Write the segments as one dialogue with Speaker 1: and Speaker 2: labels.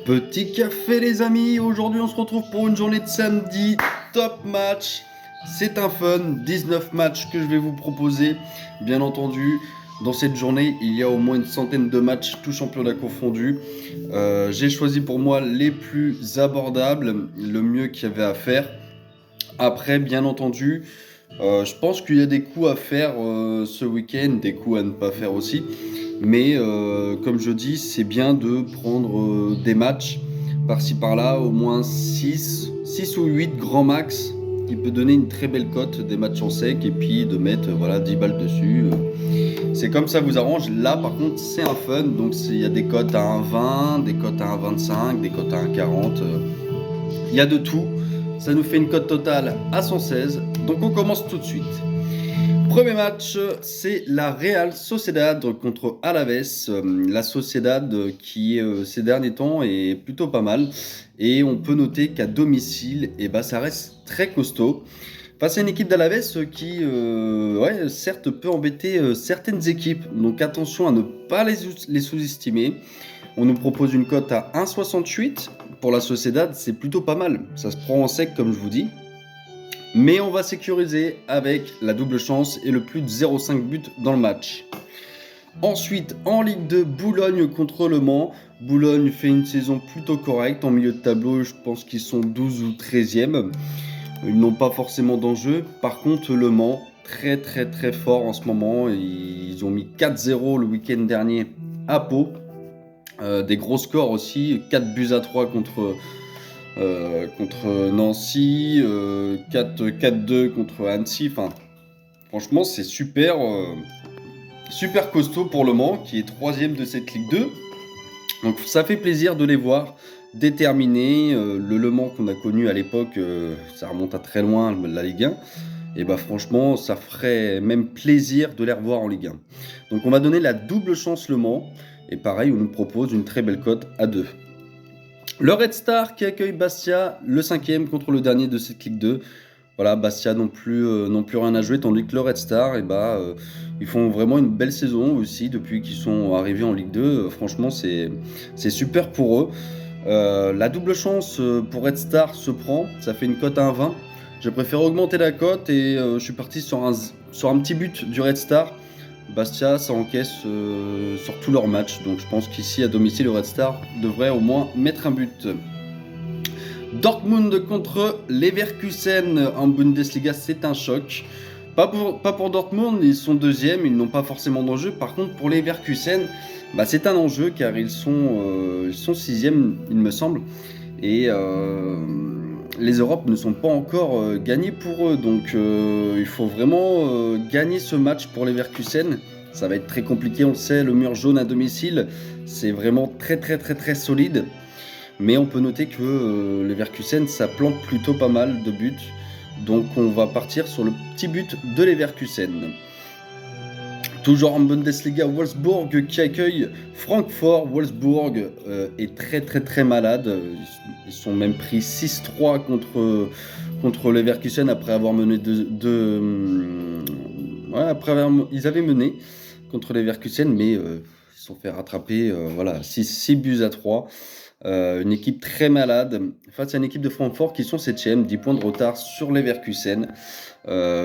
Speaker 1: Petit café les amis, aujourd'hui on se retrouve pour une journée de samedi, top match, c'est un fun, 19 matchs que je vais vous proposer, bien entendu, dans cette journée il y a au moins une centaine de matchs, tout championnat confondu, j'ai choisi pour moi les plus abordables, le mieux qu'il y avait à faire, après bien entendu, je pense qu'il y a des coups à faire ce week-end, des coups à ne pas faire aussi. Mais comme je dis, c'est bien de prendre des matchs par-ci par-là, au moins 6 ou 8 grands max, qui peut donner une très belle cote des matchs en sec, et puis de mettre voilà, 10 balles dessus. C'est comme ça vous arrange. Là par contre c'est un fun, donc il y a des cotes à 1,20, des cotes à 1,25, des cotes à 1,40. Il y a de tout. Ça nous fait une cote totale à 116. Donc on commence tout de suite. Premier match, c'est la Real Sociedad contre Alaves. La Sociedad qui ces derniers temps est plutôt pas mal. Et on peut noter qu'à domicile, ça reste très costaud. Face à une équipe d'Alaves qui, certes, peut embêter certaines équipes. Donc attention à ne pas les sous-estimer. On nous propose une cote à 1,68. Pour la Sociedad, c'est plutôt pas mal. Ça se prend en sec, comme je vous dis. Mais on va sécuriser avec la double chance et le plus de 0,5 buts dans le match. Ensuite, en Ligue 2, Boulogne contre Le Mans. Boulogne fait une saison plutôt correcte. En milieu de tableau, je pense qu'ils sont 12 ou 13e. Ils n'ont pas forcément d'enjeu. Par contre, Le Mans, très très très fort en ce moment. Ils ont mis 4-0 le week-end dernier à Pau. Des gros scores aussi. 4-3 contre Nancy, 4-2 contre Annecy. Enfin, franchement, c'est super costaud pour Le Mans, qui est 3e de cette Ligue 2. Donc ça fait plaisir de les voir déterminés. Le Mans qu'on a connu à l'époque, ça remonte à très loin, la Ligue 1. Et franchement, ça ferait même plaisir de les revoir en Ligue 1. Donc on va donner la double chance Le Mans. Et pareil, on nous propose une très belle cote à 2. Le Red Star qui accueille Bastia, le 5e contre le dernier de cette Ligue 2. Voilà, Bastia n'ont plus rien à jouer, tandis que le Red Star, ils font vraiment une belle saison aussi depuis qu'ils sont arrivés en Ligue 2. Franchement, c'est super pour eux. La double chance pour Red Star se prend, ça fait une cote à 1,20. J'ai préféré augmenter la cote et je suis parti sur un petit but du Red Star. Bastia, ça encaisse sur tous leurs matchs, donc je pense qu'ici à domicile le Red Star devrait au moins mettre un but. Dortmund contre Leverkusen en Bundesliga, c'est un choc. Pas pour Dortmund, ils sont 2e, ils n'ont pas forcément d'enjeu. Par contre pour Leverkusen, c'est un enjeu car ils sont 6e il me semble. Et les Europes ne sont pas encore gagnées pour eux, donc il faut vraiment gagner ce match pour les Leverkusen. Ça va être très compliqué, on le sait, le mur jaune à domicile, c'est vraiment très très très très solide. Mais on peut noter que les Leverkusen, ça plante plutôt pas mal de buts. Donc on va partir sur le petit but de Leverkusen. Toujours en Bundesliga, Wolfsburg qui accueille Francfort. Wolfsburg est très très très malade. Ils sont même pris 6-3 contre Leverkusen après avoir mené ils avaient mené contre Leverkusen, mais ils se sont fait rattraper 6-3. Une équipe très malade face à une équipe de Francfort qui sont 7e, 10 points de retard sur Leverkusen.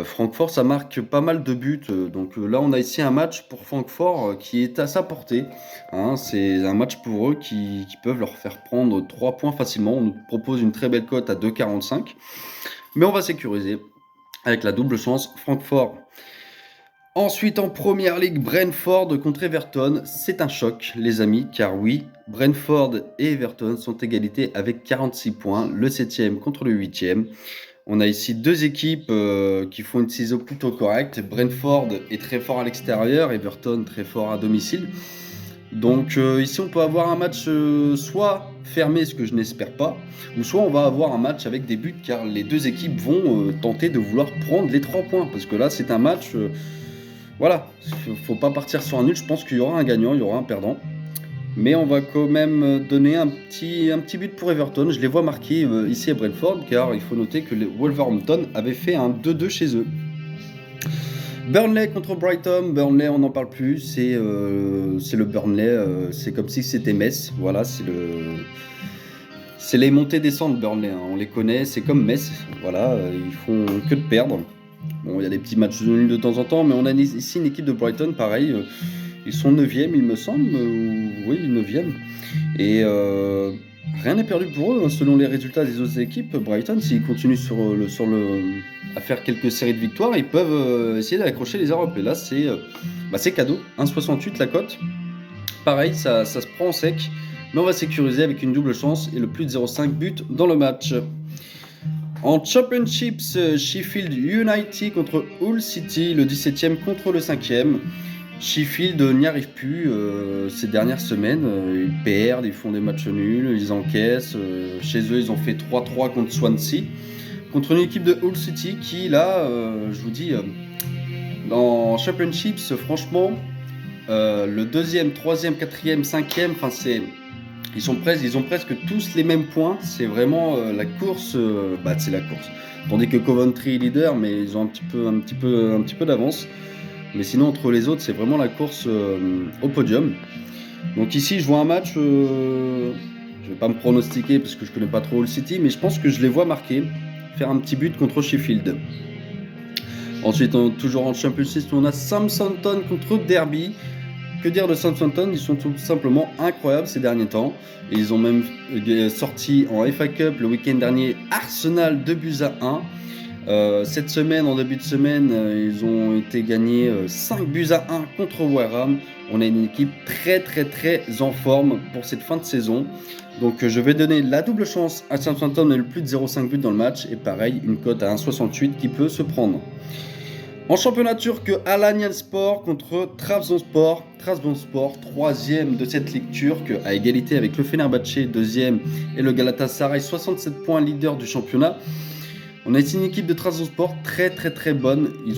Speaker 1: Francfort, ça marque pas mal de buts. Donc là, on a ici un match pour Francfort qui est à sa portée. C'est un match pour eux qui peuvent leur faire prendre 3 points facilement. On nous propose une très belle cote à 2,45. Mais on va sécuriser avec la double chance Francfort. Ensuite, en première ligue, Brentford contre Everton. C'est un choc, les amis, car oui, Brentford et Everton sont égalité avec 46 points, le 7e contre le 8e. On a ici deux équipes qui font une saison plutôt correcte. Brentford est très fort à l'extérieur, Everton très fort à domicile. Donc ici, on peut avoir un match soit fermé, ce que je n'espère pas, ou soit on va avoir un match avec des buts, car les deux équipes vont tenter de vouloir prendre les 3 points. Parce que là, c'est un match... faut pas partir sur un nul, je pense qu'il y aura un gagnant, il y aura un perdant. Mais on va quand même donner un petit but pour Everton. Je les vois marquer ici à Brentford, car il faut noter que les Wolverhampton avaient fait un 2-2 chez eux. Burnley contre Brighton. Burnley, on n'en parle plus. C'est le Burnley. C'est comme si c'était Metz. Voilà, c'est les montées-descentes Burnley. Hein. On les connaît. C'est comme Metz. Voilà, ils font que de perdre. Bon, il y a des petits matchs nuls de temps en temps, mais on a ici une équipe de Brighton, pareil. Ils sont 9e, il me semble. Oui, 9e. Et rien n'est perdu pour eux, hein, selon les résultats des autres équipes. Brighton, s'ils continuent à faire quelques séries de victoires, ils peuvent essayer d'accrocher les Europes. Et là, c'est cadeau. 1,68 la cote. Pareil, ça se prend en sec. Mais on va sécuriser avec une double chance et le plus de 0,5 but dans le match. En Championships, Sheffield United contre Hull City, le 17e contre le 5e. Sheffield n'y arrive plus ces dernières semaines. Ils perdent, ils font des matchs nuls, ils encaissent. Chez eux, ils ont fait 3-3 contre Swansea. Contre une équipe de Hull City qui, là, je vous dis, dans Championships, franchement, le 2e, 3e, 4e, 5e, ils ont presque tous les mêmes points. C'est vraiment la course. C'est la course. Tandis que Coventry est leader, mais ils ont un petit peu d'avance. Mais sinon, entre les autres, c'est vraiment la course au podium. Donc ici, je vois un match. Je vais pas me pronostiquer parce que je connais pas trop Hull City, mais je pense que je les vois marquer, faire un petit but contre Sheffield. Ensuite, toujours en Championship, on a Southampton contre Derby. Que dire de Southampton? Ils sont tout simplement incroyables ces derniers temps. Et ils ont même sorti en FA Cup le week-end dernier Arsenal 2-1. Cette semaine, en début de semaine, ils ont été gagnés 5-1 contre Wareham. On a une équipe très très très en forme pour cette fin de saison. Donc je vais donner la double chance à Southampton et le plus de 0,5 buts dans le match. Et pareil, une cote à 1,68 qui peut se prendre. En championnat turc, Alanyaspor contre Trabzonspor. Trabzonspor, 3e de cette ligue turque, à égalité avec le Fenerbahçe, 2e, et le Galatasaray, 67 points, leader du championnat. On a ici une équipe de Trabzonspor très très très bonne. Ils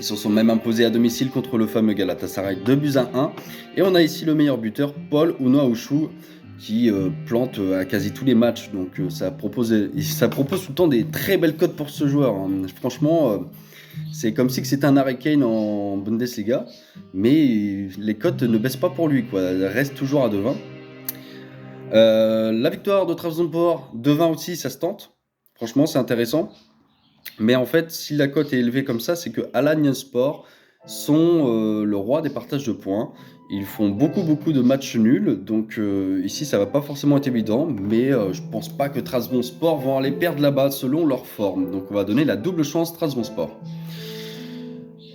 Speaker 1: se sont même imposés à domicile contre le fameux Galatasaray 2-1. Et on a ici le meilleur buteur, Paul Unoaushu, qui plante à quasi tous les matchs. Donc ça propose tout le temps des très belles cotes pour ce joueur. Hein. Franchement, c'est comme si c'était un Harry Kane en Bundesliga. Mais les cotes ne baissent pas pour lui, quoi. Elles restent toujours à 2,20. La victoire de Trabzonspor, 2,20 aussi, ça se tente. Franchement, c'est intéressant. Mais en fait, si la cote est élevée comme ça, c'est que Alanyaspor sont le roi des partages de points. Ils font beaucoup de matchs nuls. Donc ici, ça va pas forcément être évident. Mais je pense pas que Trabzonspor vont aller perdre là-bas selon leur forme. Donc on va donner la double chance Trabzonspor.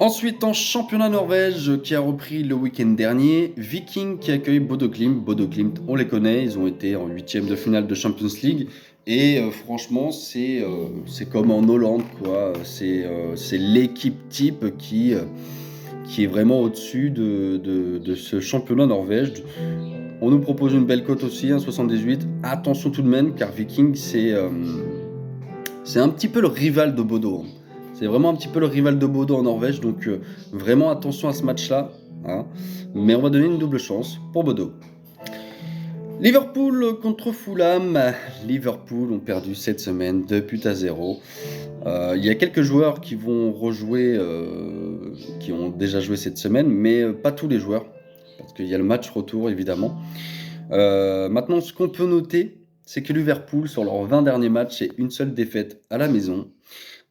Speaker 1: Ensuite, en championnat Norvège qui a repris le week-end dernier, Viking qui accueille Bodo Glimt. Bodo Glimt, on les connaît, ils ont été en 8e de finale de Champions League. Et franchement, c'est comme en Hollande, quoi. C'est l'équipe type qui est vraiment au-dessus de ce championnat norvège. On nous propose une belle cote aussi, 1,78. Attention tout de même, car Viking, c'est un petit peu le rival de Bodo. C'est vraiment un petit peu le rival de Bodo en Norvège, donc vraiment attention à ce match-là. Hein. Mais on va donner une double chance pour Bodo. Liverpool contre Fulham. Liverpool ont perdu cette semaine 2-0. Il y a quelques joueurs qui vont rejouer, qui ont déjà joué cette semaine, mais pas tous les joueurs, parce qu'il y a le match retour évidemment. Maintenant, ce qu'on peut noter, c'est que Liverpool, sur leurs 20 derniers matchs, c'est une seule défaite à la maison.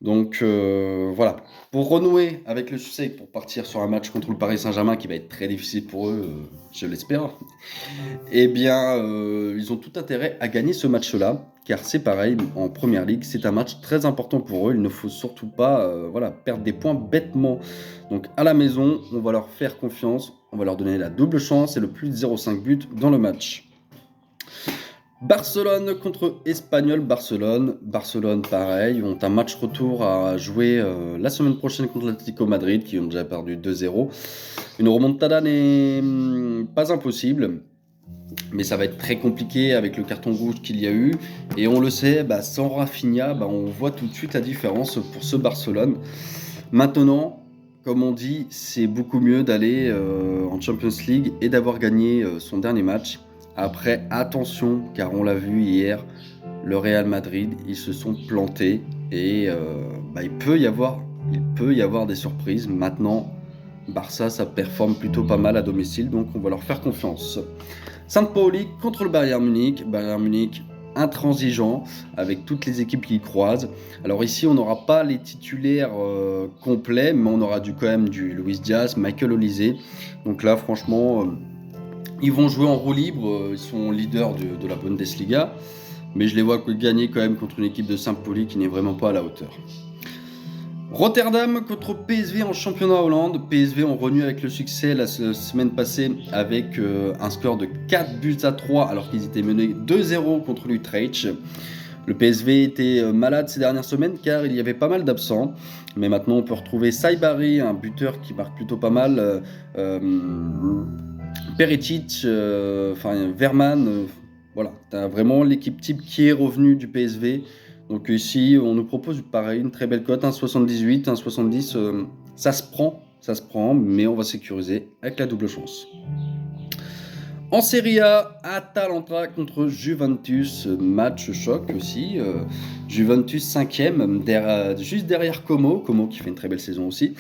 Speaker 1: Donc voilà, pour renouer avec le succès, pour partir sur un match contre le Paris Saint-Germain qui va être très difficile pour eux, je l'espère, eh bien ils ont tout intérêt à gagner ce match-là, car c'est pareil, en Première Ligue, c'est un match très important pour eux, il ne faut surtout pas perdre des points bêtement. Donc à la maison, on va leur faire confiance, on va leur donner la double chance et le plus de 0,5 buts dans le match. Barcelone contre Espanyol. Barcelone pareil, ont un match retour à jouer la semaine prochaine contre l'Atlético Madrid qui ont déjà perdu 2-0. Une remontada n'est pas impossible, mais ça va être très compliqué avec le carton rouge qu'il y a eu. Et on le sait, sans Rafinha, on voit tout de suite la différence pour ce Barcelone. Maintenant, comme on dit, c'est beaucoup mieux d'aller en Champions League et d'avoir gagné son dernier match. Après, attention, car on l'a vu hier, le Real Madrid, ils se sont plantés et il peut y avoir il peut y avoir des surprises. Maintenant, Barça, ça performe plutôt pas mal à domicile, donc on va leur faire confiance. Saint-Pauli contre le Bayern Munich. Bayern Munich intransigeant avec toutes les équipes qui croisent. Alors ici, on n'aura pas les titulaires complets, mais on aura quand même du Luis Diaz, Michael Olise. Donc là, franchement, ils vont jouer en roue libre. Ils sont leaders de la Bundesliga, mais je les vois gagner quand même contre une équipe de Saint-Pauli qui n'est vraiment pas à la hauteur. Rotterdam contre PSV en championnat Hollande. PSV ont renu avec le succès la semaine passée avec un score de 4-3 alors qu'ils étaient menés 2-0 contre l'Utrecht. Le PSV était malade ces dernières semaines car il y avait pas mal d'absents. Mais maintenant on peut retrouver Saibari, un buteur qui marque plutôt pas mal. Perisic, Verman. Voilà, t'as vraiment l'équipe type qui est revenue du PSV. Donc ici, on nous propose pareil, une très belle cote, 1,78, 1,70, ça se prend, mais on va sécuriser avec la double chance. En Serie A, Atalanta contre Juventus, match choc aussi. Juventus 5e, juste derrière Como qui fait une très belle saison aussi.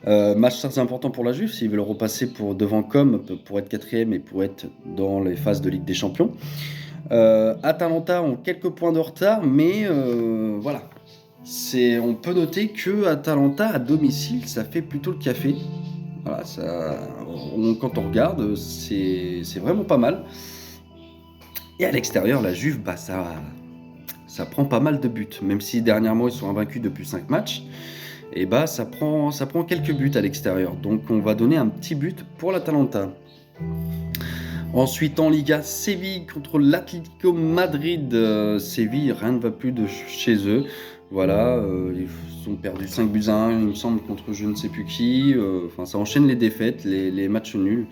Speaker 1: Match très important pour la Juve, s'ils veulent repasser devant Com pour être 4e et pour être dans les phases de Ligue des Champions. Atalanta ont quelques points de retard, mais voilà. On peut noter que Atalanta à domicile, ça fait plutôt le café. Voilà, quand on regarde, c'est vraiment pas mal. Et à l'extérieur, la Juve, ça prend pas mal de buts. Même si dernièrement ils sont invaincus depuis 5 matchs, et ça prend quelques buts à l'extérieur. Donc on va donner un petit but pour l'Atalanta. Ensuite en Liga, Séville contre l'Atlético Madrid. Séville, rien ne va plus de chez eux. Voilà, ils ont perdu 5-1, il me semble, contre je ne sais plus qui. Ça enchaîne les défaites, les matchs nuls.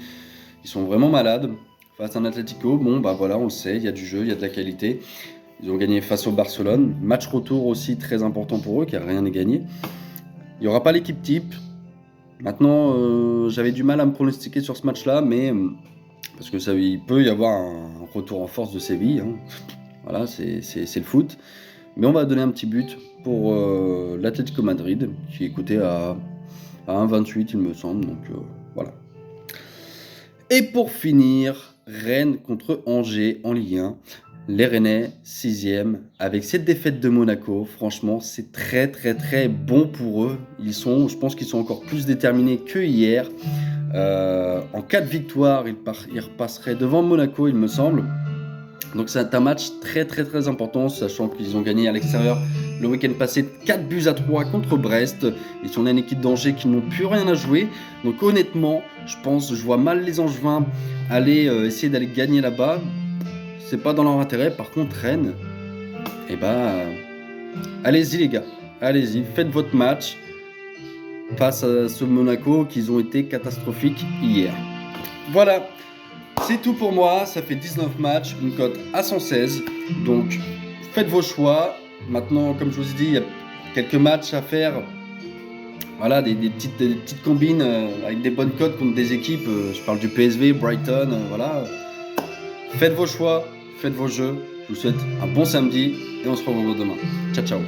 Speaker 1: Ils sont vraiment malades. Face à un Atlético, voilà, on le sait, il y a du jeu, il y a de la qualité. Ils ont gagné face au Barcelone. Match retour aussi très important pour eux, car rien n'est gagné. Il n'y aura pas l'équipe type. Maintenant, j'avais du mal à me pronostiquer sur ce match-là, mais parce que il peut y avoir un retour en force de Séville. Hein. Voilà, c'est le foot. Mais on va donner un petit but pour l'Atlético Madrid, qui est coté à 1,28 il me semble. Donc voilà. Et pour finir, Rennes contre Angers en Ligue 1. Les Rennais, 6e, avec cette défaite de Monaco, franchement, c'est très très très bon pour eux. Je pense qu'ils sont encore plus déterminés que hier. En cas de victoire, ils repasseraient devant Monaco, il me semble. Donc c'est un match très très très important, sachant qu'ils ont gagné à l'extérieur le week-end passé 4-3 contre Brest. Ils sont une équipe d'Angers qui n'ont plus rien à jouer. Donc honnêtement, je vois mal les Angevins aller essayer d'aller gagner là-bas. C'est pas dans leur intérêt. Par contre, Rennes, allez-y les gars, allez-y, faites votre match face à ce Monaco qu'ils ont été catastrophiques hier. Voilà, c'est tout pour moi. Ça fait 19 matchs, une cote à 116. Donc, faites vos choix. Maintenant, comme je vous ai dit, il y a quelques matchs à faire. Voilà, des petites combines avec des bonnes cotes contre des équipes. Je parle du PSV, Brighton, voilà. Faites vos choix, faites vos jeux. Je vous souhaite un bon samedi et on se revoit demain. Ciao, ciao.